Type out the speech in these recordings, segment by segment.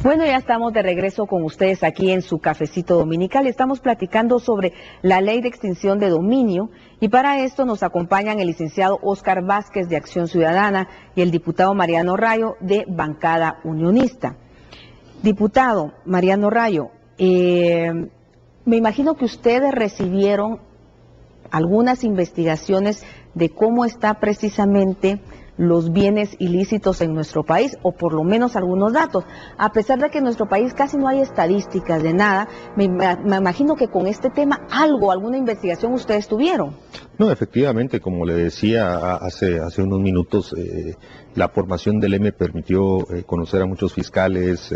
Bueno, ya estamos de regreso con ustedes aquí en su cafecito dominical. Estamos platicando sobre la ley de extinción de dominio y para esto nos acompañan el licenciado Óscar Vázquez de Acción Ciudadana y el diputado Mariano Rayo de Bancada Unionista. Diputado Mariano Rayo, me imagino que ustedes recibieron algunas investigaciones de cómo está precisamente los bienes ilícitos en nuestro país, o por lo menos algunos datos. A pesar de que en nuestro país casi no hay estadísticas de nada, me imagino que con este tema alguna investigación ustedes tuvieron. No, efectivamente, como le decía hace unos minutos, la formación del me permitió conocer a muchos fiscales,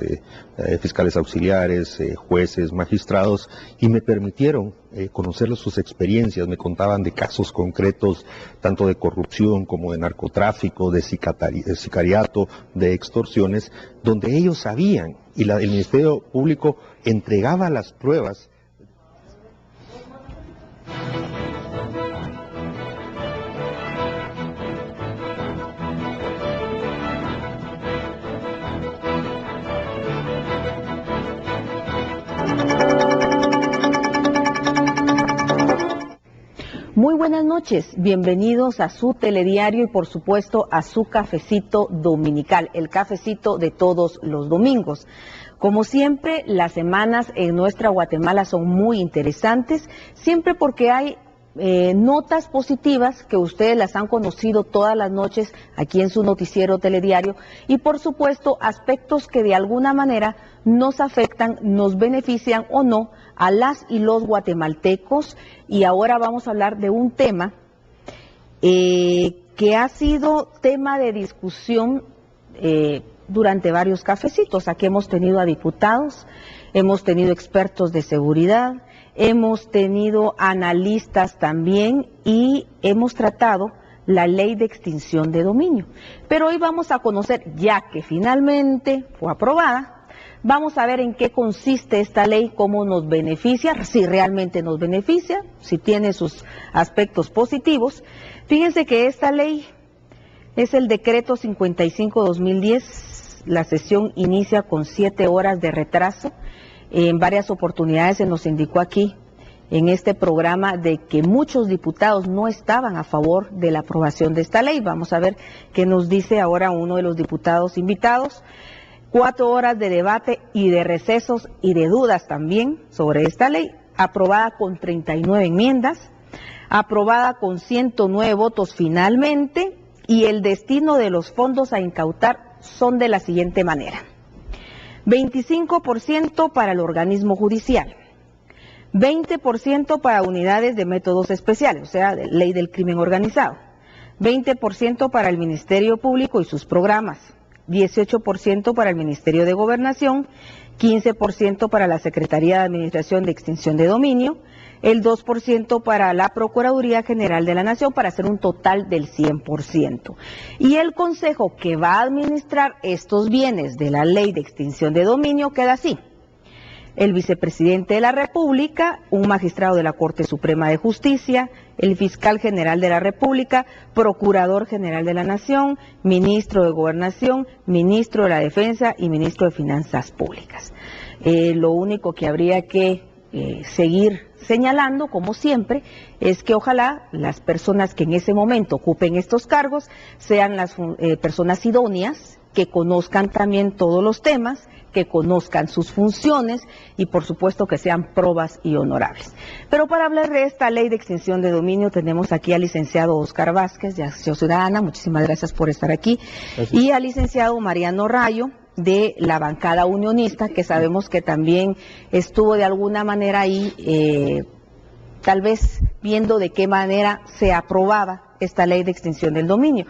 fiscales auxiliares, jueces, magistrados, y me permitieron conocer sus experiencias. Me contaban de casos concretos, tanto de corrupción como de narcotráfico, de sicariato, de extorsiones, donde ellos sabían, y el Ministerio Público entregaba las pruebas. Muy buenas noches, bienvenidos a su telediario y por supuesto a su cafecito dominical, el cafecito de todos los domingos. Como siempre, las semanas en nuestra Guatemala son muy interesantes, siempre porque hay notas positivas que ustedes las han conocido todas las noches aquí en su noticiero telediario y por supuesto aspectos que de alguna manera nos afectan, nos benefician o no a las y los guatemaltecos. Y ahora vamos a hablar de un tema que ha sido tema de discusión durante varios cafecitos. Aquí hemos tenido a diputados, hemos tenido expertos de seguridad, hemos tenido analistas también y hemos tratado la ley de extinción de dominio. Pero hoy vamos a conocer, ya que finalmente fue aprobada, vamos a ver en qué consiste esta ley, cómo nos beneficia, si realmente nos beneficia, si tiene sus aspectos positivos. Fíjense que esta ley es el decreto 55-2010, la sesión inicia con 7 horas de retraso. En varias oportunidades se nos indicó aquí, en este programa, de que muchos diputados no estaban a favor de la aprobación de esta ley. Vamos a ver qué nos dice ahora uno de los diputados invitados. 4 horas de debate y de recesos y de dudas también sobre esta ley, aprobada con 39 enmiendas, aprobada con 109 votos finalmente, y el destino de los fondos a incautar son de la siguiente manera: 25% para el organismo judicial, 20% para unidades de métodos especiales, o sea, de ley del crimen organizado, 20% para el Ministerio Público y sus programas, 18% para el Ministerio de Gobernación, 15% para la Secretaría de Administración de Extinción de Dominio, el 2% para la Procuraduría General de la Nación, para hacer un total del 100%. Y el Consejo que va a administrar estos bienes de la Ley de Extinción de Dominio queda así: el vicepresidente de la República, un magistrado de la Corte Suprema de Justicia, el fiscal general de la República, procurador general de la Nación, ministro de Gobernación, ministro de la Defensa y ministro de Finanzas Públicas. Lo único que habría que seguir señalando, como siempre, es que ojalá las personas que en ese momento ocupen estos cargos sean las personas idóneas, que conozcan también todos los temas, que conozcan sus funciones y por supuesto que sean probas y honorables. Pero para hablar de esta ley de extinción de dominio tenemos aquí al licenciado Óscar Vázquez de Acción Ciudadana, muchísimas gracias por estar aquí. Gracias. Y al licenciado Mariano Rayo de la Bancada Unionista, que sabemos que también estuvo de alguna manera ahí, tal vez viendo de qué manera se aprobaba esta ley de extinción del dominio.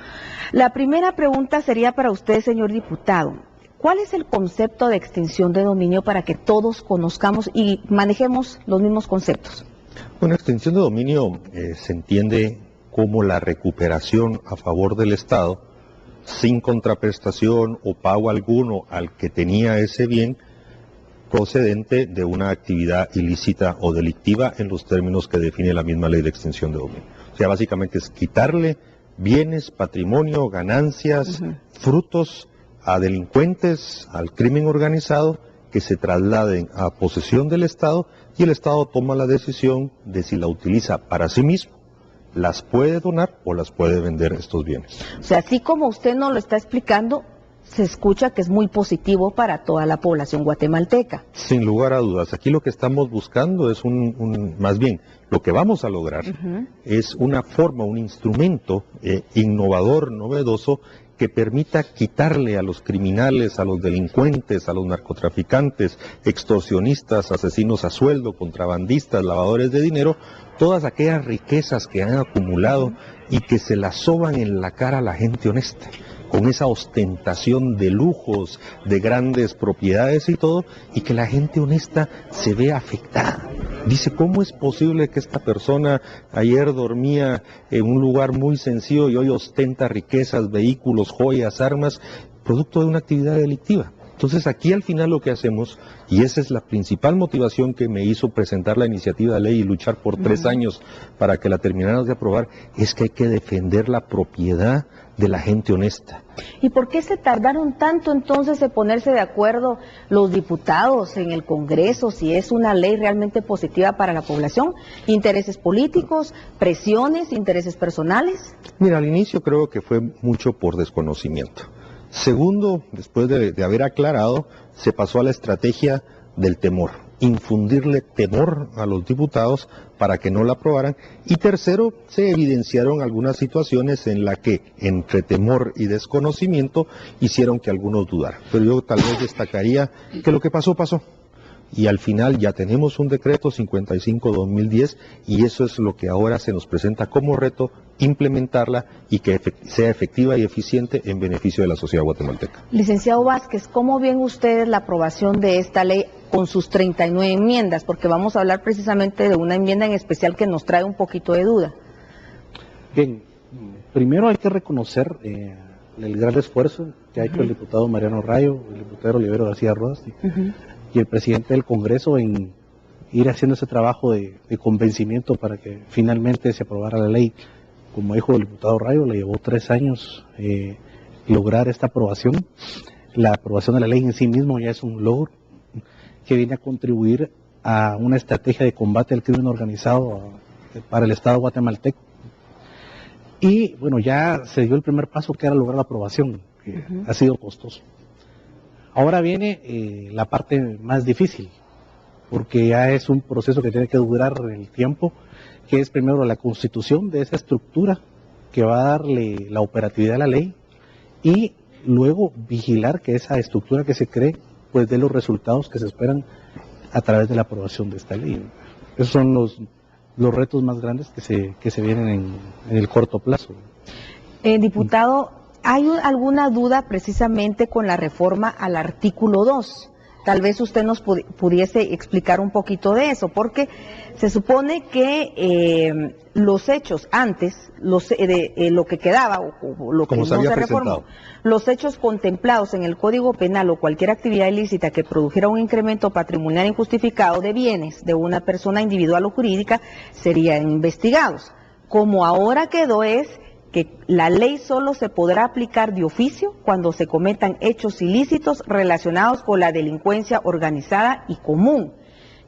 La primera pregunta sería para usted, señor diputado: ¿cuál es el concepto de extinción de dominio para que todos conozcamos y manejemos los mismos conceptos? Bueno, extinción de dominio se entiende como la recuperación a favor del Estado, sin contraprestación o pago alguno al que tenía ese bien, procedente de una actividad ilícita o delictiva en los términos que define la misma ley de extinción de dominio. O sea, básicamente es quitarle bienes, patrimonio, ganancias, frutos a delincuentes, al crimen organizado, que se trasladen a posesión del Estado, y el Estado toma la decisión de si la utiliza para sí mismo, las puede donar o las puede vender estos bienes. O sea, así como usted nos lo está explicando, se escucha que es muy positivo para toda la población guatemalteca. Sin lugar a dudas, aquí lo que estamos buscando es más bien, lo que vamos a lograr es una forma, un instrumento innovador, novedoso, que permita quitarle a los criminales, a los delincuentes, a los narcotraficantes, extorsionistas, asesinos a sueldo, contrabandistas, lavadores de dinero, todas aquellas riquezas que han acumulado y que se las soban en la cara a la gente honesta, con esa ostentación de lujos, de grandes propiedades y todo, y que la gente honesta se ve afectada. Dice, ¿cómo es posible que esta persona ayer dormía en un lugar muy sencillo y hoy ostenta riquezas, vehículos, joyas, armas, producto de una actividad delictiva? Entonces aquí al final lo que hacemos, y esa es la principal motivación que me hizo presentar la iniciativa de ley y luchar por 3 años para que la termináramos de aprobar, es que hay que defender la propiedad de la gente honesta. ¿Y por qué se tardaron tanto entonces en ponerse de acuerdo los diputados en el Congreso si es una ley realmente positiva para la población? ¿Intereses políticos, presiones, intereses personales? Mira, al inicio creo que fue mucho por desconocimiento. Segundo, después de haber aclarado, se pasó a la estrategia del temor, infundirle temor a los diputados para que no la aprobaran. Y tercero, se evidenciaron algunas situaciones en las que entre temor y desconocimiento hicieron que algunos dudaran. Pero yo tal vez destacaría que lo que pasó, pasó. Y al final ya tenemos un decreto 55-2010 y eso es lo que ahora se nos presenta como reto, implementarla y que sea efectiva y eficiente en beneficio de la sociedad guatemalteca. Licenciado Vázquez, ¿cómo ven ustedes la aprobación de esta ley con sus 39 enmiendas? Porque vamos a hablar precisamente de una enmienda en especial que nos trae un poquito de duda. Bien, primero hay que reconocer el gran esfuerzo que ha hecho el diputado Mariano Rayo, el diputado Olivero García Rodas y el presidente del Congreso en ir haciendo ese trabajo de convencimiento para que finalmente se aprobara la ley. Como dijo el diputado Rayo, le llevó 3 años lograr esta aprobación. La aprobación de la ley en sí mismo ya es un logro que viene a contribuir a una estrategia de combate al crimen organizado para el Estado guatemalteco. Y bueno, ya se dio el primer paso, que era lograr la aprobación, que ha sido costoso. Ahora viene la parte más difícil, porque ya es un proceso que tiene que durar el tiempo, que es primero la constitución de esa estructura que va a darle la operatividad a la ley y luego vigilar que esa estructura que se cree pues dé los resultados que se esperan a través de la aprobación de esta ley. Esos son los retos más grandes que se vienen en el corto plazo. Diputado, ¿hay alguna duda precisamente con la reforma al artículo 2? Tal vez usted nos pudiese explicar un poquito de eso, porque se supone que los hechos antes, lo que quedaba o lo que no se reformó, los hechos contemplados en el Código Penal o cualquier actividad ilícita que produjera un incremento patrimonial injustificado de bienes de una persona individual o jurídica serían investigados. Como ahora quedó es que la ley solo se podrá aplicar de oficio cuando se cometan hechos ilícitos relacionados con la delincuencia organizada y común.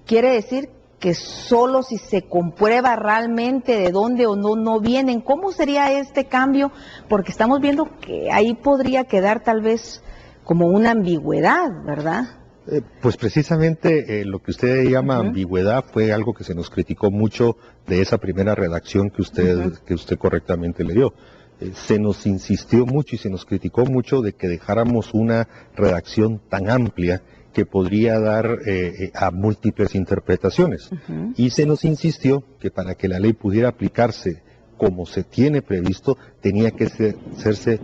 Quiere decir que solo si se comprueba realmente de dónde o no vienen. ¿Cómo sería este cambio? Porque estamos viendo que ahí podría quedar tal vez como una ambigüedad, ¿verdad? Pues precisamente lo que usted llama ambigüedad fue algo que se nos criticó mucho de esa primera redacción que usted correctamente le dio. Se nos insistió mucho y se nos criticó mucho de que dejáramos una redacción tan amplia que podría dar a múltiples interpretaciones. Y se nos insistió que para que la ley pudiera aplicarse como se tiene previsto, tenía que hacerse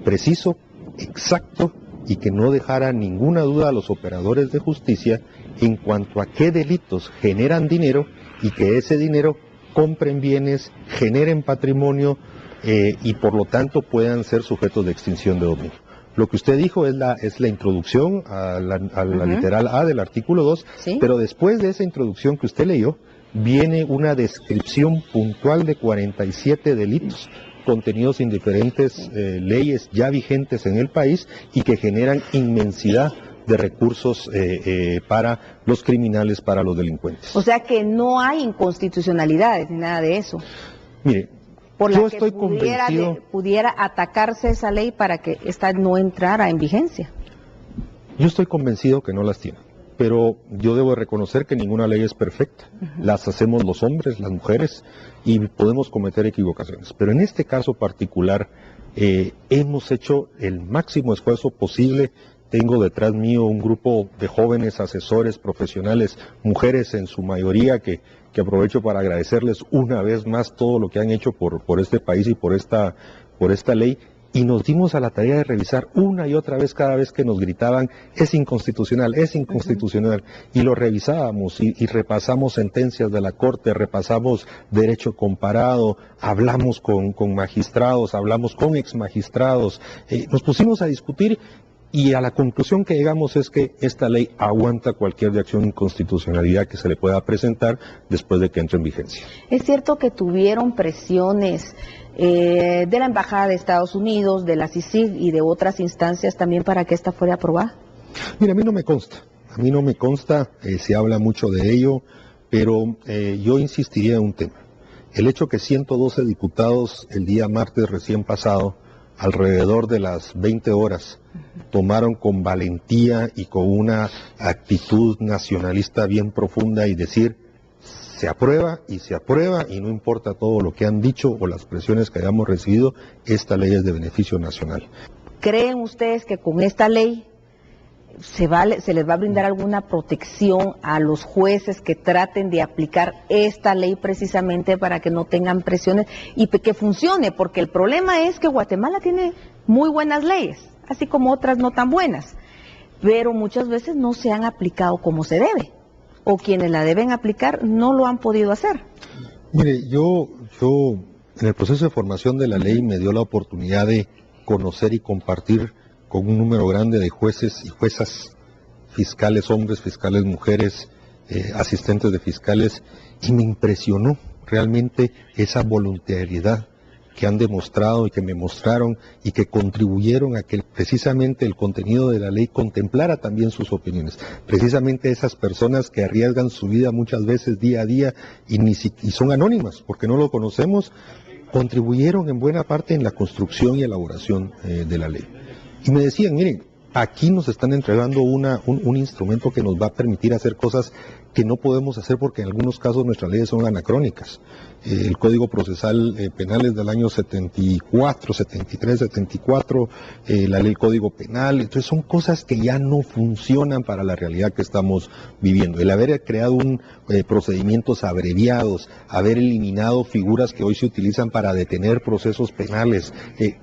preciso, exacto, y que no dejara ninguna duda a los operadores de justicia en cuanto a qué delitos generan dinero y que ese dinero compren bienes, generen patrimonio y por lo tanto puedan ser sujetos de extinción de dominio. Lo que usted dijo es la introducción a la literal A del artículo 2, ¿sí? Pero después de esa introducción que usted leyó, viene una descripción puntual de 47 delitos contenidos en diferentes leyes ya vigentes en el país y que generan inmensidad de recursos para los criminales, para los delincuentes. O sea que no hay inconstitucionalidades ni nada de eso. Mire, por la yo que estoy convencido, pudiera atacarse esa ley para que esta no entrara en vigencia. Yo estoy convencido que no las tiene, pero yo debo reconocer que ninguna ley es perfecta. Las hacemos los hombres, las mujeres, y podemos cometer equivocaciones. Pero en este caso particular, hemos hecho el máximo esfuerzo posible. Tengo detrás mío un grupo de jóvenes asesores, profesionales, mujeres en su mayoría, que aprovecho para agradecerles una vez más todo lo que han hecho por este país y por esta ley. Y nos dimos a la tarea de revisar una y otra vez cada vez que nos gritaban, es inconstitucional, es inconstitucional. Y lo revisábamos y repasamos sentencias de la Corte, repasamos derecho comparado, hablamos con magistrados, hablamos con exmagistrados, nos pusimos a discutir. Y a la conclusión que llegamos es que esta ley aguanta cualquier reacción de inconstitucionalidad que se le pueda presentar después de que entre en vigencia. ¿Es cierto que tuvieron presiones de la Embajada de Estados Unidos, de la CICIG y de otras instancias también para que esta fuera aprobada? Mira, a mí no me consta, se habla mucho de ello, pero yo insistiría en un tema. El hecho que 112 diputados el día martes recién pasado, alrededor de las 20 horas, tomaron con valentía y con una actitud nacionalista bien profunda y decir, se aprueba y no importa todo lo que han dicho o las presiones que hayamos recibido, esta ley es de beneficio nacional. ¿Creen ustedes que con esta ley se les va a brindar alguna protección a los jueces que traten de aplicar esta ley precisamente para que no tengan presiones y que funcione? Porque el problema es que Guatemala tiene muy buenas leyes, así como otras no tan buenas, pero muchas veces no se han aplicado como se debe, o quienes la deben aplicar no lo han podido hacer. Mire, yo en el proceso de formación de la ley me dio la oportunidad de conocer y compartir con un número grande de jueces y juezas, fiscales hombres, fiscales mujeres, asistentes de fiscales, y me impresionó realmente esa voluntariedad que han demostrado y que me mostraron y que contribuyeron a que precisamente el contenido de la ley contemplara también sus opiniones. Precisamente esas personas que arriesgan su vida muchas veces día a día y son anónimas porque no lo conocemos, contribuyeron en buena parte en la construcción y elaboración de la ley. Y me decían, miren, aquí nos están entregando un instrumento que nos va a permitir hacer cosas que no podemos hacer porque en algunos casos nuestras leyes son anacrónicas. El Código Procesal Penal es del año 74, 73, 74, la ley Código Penal. Entonces son cosas que ya no funcionan para la realidad que estamos viviendo. El haber creado procedimientos abreviados, haber eliminado figuras que hoy se utilizan para detener procesos penales,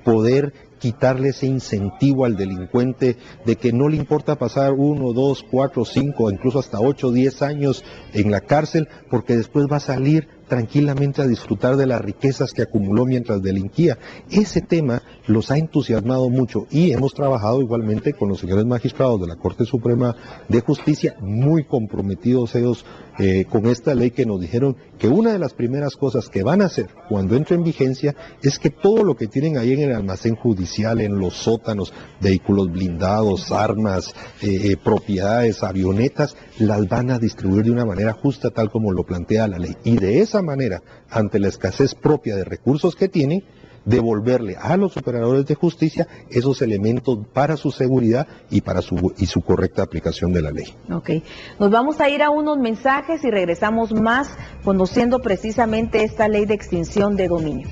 poder quitarle ese incentivo al delincuente de que no le importa pasar 1, 2, 4, 5, incluso hasta 8, 10 años en la cárcel, porque después va a salir tranquilamente a disfrutar de las riquezas que acumuló mientras delinquía. Ese tema los ha entusiasmado mucho y hemos trabajado igualmente con los señores magistrados de la Corte Suprema de Justicia, muy comprometidos ellos con esta ley, que nos dijeron que una de las primeras cosas que van a hacer cuando entre en vigencia es que todo lo que tienen ahí en el almacén judicial, en los sótanos, vehículos blindados, armas, propiedades, avionetas, las van a distribuir de una manera justa tal como lo plantea la ley. Y de esa manera, ante la escasez propia de recursos que tienen, devolverle a los operadores de justicia esos elementos para su seguridad y para su correcta aplicación de la ley. Ok, nos vamos a ir a unos mensajes y regresamos más conociendo precisamente esta ley de extinción de dominio.